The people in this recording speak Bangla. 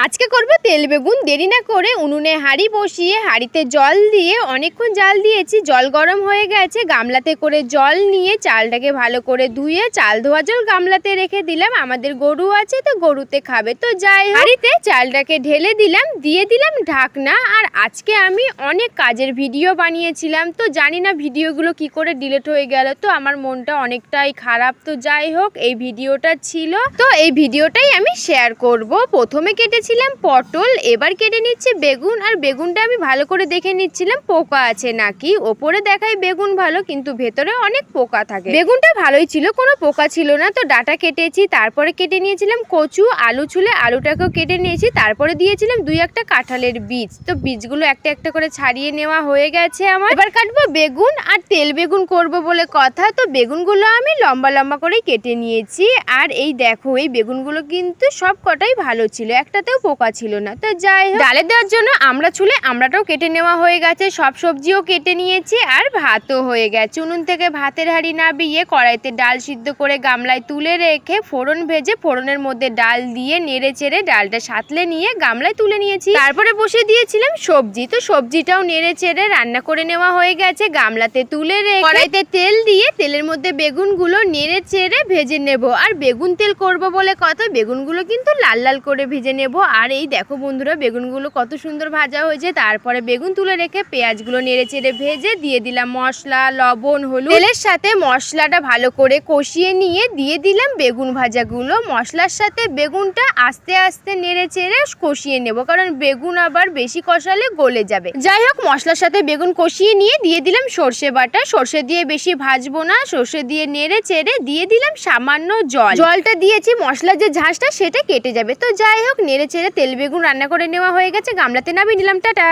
আজকে করব তেল বেগুন। দেরি না করে উনুনে হাঁড়ি বসিয়ে হাঁড়িতে জল দিয়ে অনেকক্ষণ জাল দিয়েছি। জল গরম হয়ে গেছে। গামলাতে করে জল নিয়ে চালটাকে ভালো করে ধুয়ে চাল ধোয়া জল গামলাতে রেখে দিলাম। আমাদের গরু আছে তো গরুতে খাবে, তো যাই হাঁড়িতে চালটাকে ঢেলে দিলাম, দিয়ে দিলাম ঢাকনা। আর আজকে আমি অনেক কাজের ভিডিও বানিয়েছিলাম, তো জানি না ভিডিওগুলো কি করে ডিলিট হয়ে গেল, তো আমার মনটা অনেকটাই খারাপ। তো যাই হোক, এই ভিডিওটা ছিল, তো এই ভিডিওটাই আমি শেয়ার করব। প্রথমে কেটেছিলাম পটল, এবার কেটে নিচ্ছি বেগুন। আর বেগুনটা আমি ভালো করে দেখে নিচ্ছিলাম পোকা আছে নাকি। ওপরে দেখায় বেগুন ভালো, কিন্তু ভেতরে অনেক পোকা থাকে। বেগুনটা ভালোই ছিল, কোনো পোকা ছিল না। তো ডাটা কেটেছি, তারপরে কেটে নিয়েছিলাম কচু। আলু ছুলে আলুটাকেও কেটে নিয়েছি, তারপরে দিয়েছিলাম দুই একটা কাঁঠালের বীজ। তো বীজগুলো একটা একটা করে ছাড়িয়ে নেওয়া হয়ে গেছে আমার। এবার কাটবো বেগুন, আর তেল বেগুন করব বলে কথা। তো বেগুনগুলো আমি লম্বা লম্বা করে কেটে নিয়েছি। আর এই দেখো, এই বেগুনগুলো কিন্তু সব কটাই ভালো ছিল, একটাতেও পোকা ছিল না। তো যাই হোক, ডালে দেওয়ার জন্য আমরা ছুলে আমরাটাও কেটে নেওয়া হয়ে গেছে, সব সবজিও কেটে নিয়েছি, আর ভাতও হয়ে গেছে। উনুন থেকে ভাতের হাঁড়ি নামিয়ে কড়াইতে ডাল সিদ্ধ করে গামলায় তুলে রেখে ফোড়ন ভেজে ফোড়নের মধ্যে ডাল দিয়ে নেড়ে চেড়ে ডালটা সাঁতলে নিয়ে গামলায় তুলে নিয়েছি। তারপরে বসিয়ে দিয়েছিলাম সবজি। তো সবজিটাও নেড়ে চেড়ে রান্না করে নেওয়া হয়ে গেছে। গামলাতে তুলে রেখে কড়াইতে তেল দিয়ে তেলের মধ্যে বেগুনগুলো নেড়ে চেড়ে ভেজে নেব। আর বেগুন তেল করব বলে কথা, বেগুনগুলো কিন্তু লাল লাল করে ভেজে নেব। আর এই দেখো বন্ধুরা, বেগুনগুলো কত সুন্দর ভাজা হয়েছে। তারপরে বেগুন তুলে রেখে পেঁয়াজগুলো নেড়ে চেড়ে ভেজে দিয়ে দিলাম মশলা, লবণ, হলুদ। তেলের সাথে মশলাটা ভালো করে কষিয়ে নিয়ে দিয়ে দিলাম বেগুন ভাজাগুলো। মশলার সাথে বেগুনটা আস্তে আস্তে নেড়ে চেড়ে কষিয়ে নেব, কারণ বেগুন আবার বেশি কষালে গলে যাবে। যাই হোক, মশলার সাথে বেগুন কষিয়ে নিয়ে দিয়ে দিলাম সর্ষে বাটা। সর্ষে দিয়ে বেশি ভাজবো না, সর্ষে দিয়ে নেড়ে চেড়ে দিয়ে দিলাম সামান্য জল। জলটা দিয়েছি মশলার যে ঝাঁসটা সেটা কেটে যাবে। তো যাই হোক, নেড়ে চেড়ে তেল বেগুন রান্না করে নেওয়া হয়ে গেছে। গামলাতে নামিয়ে নিলাম। টাটা।